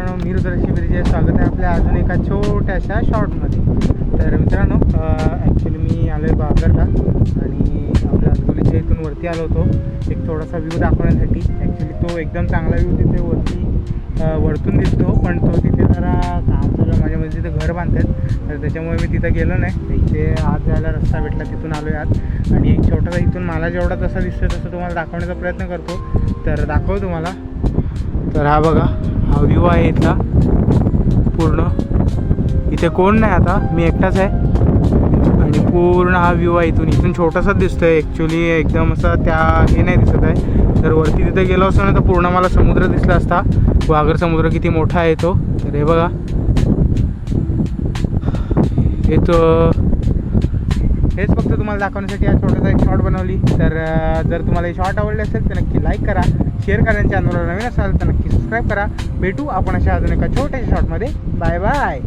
मित्रांनो, मी रुद्र शिबिरीचे स्वागत आहे आपल्या अजून एका छोट्याशा शॉर्टमध्ये. तर मित्रांनो, ॲक्च्युली मी आलो आहे बागरला आणि आपल्या अजगोलीच्या इथून वरती आलो होतो एक थोडासा व्ह्यू दाखवण्यासाठी. ॲक्च्युली तो एकदम चांगला व्ह्यू तिथे वरती वरतून दिसतो, पण तो तिथे जरा काम चालू माझ्या म्हणजे तिथे घर बांधतात, तर त्याच्यामुळे मी तिथं गेलो नाही. इथे आत जायला रस्ता भेटला, तिथून आलो आहे आत. आणि एक छोटासा इथून मला जेवढा तसा दिसतो तसं तुम्हाला दाखवण्याचा प्रयत्न करतो. तर दाखवतो तुम्हाला. तर हा बघा, हा व्ह्यू आहे इथला पूर्ण. इथे कोण नाही, आता मी एकटाच आहे आणि पूर्ण हा व्ह्यू आहे इथून छोटासाच दिसतो आहे ॲक्च्युली, एकदम असं त्या हे नाही दिसत आहे. तर वरती तिथे गेलो असतो ना तर पूर्ण मला समुद्र दिसला असता. वाघर समुद्र किती मोठा आहे तो. तर हे बघा, हे तो हेच फक्त तुम्हाला दाखवण्यासाठी हा छोटासा एक शॉर्ट बनवली. तर जर तुम्हाला हे शॉर्ट आवडले असेल तर नक्की लाईक करा, शेअर करा. चॅनलवर नवीन असाल तर नक्की सबस्क्राईब करा. भेटू आपण अशा अजून एका छोट्याशा शॉर्टमध्ये. Bye bye.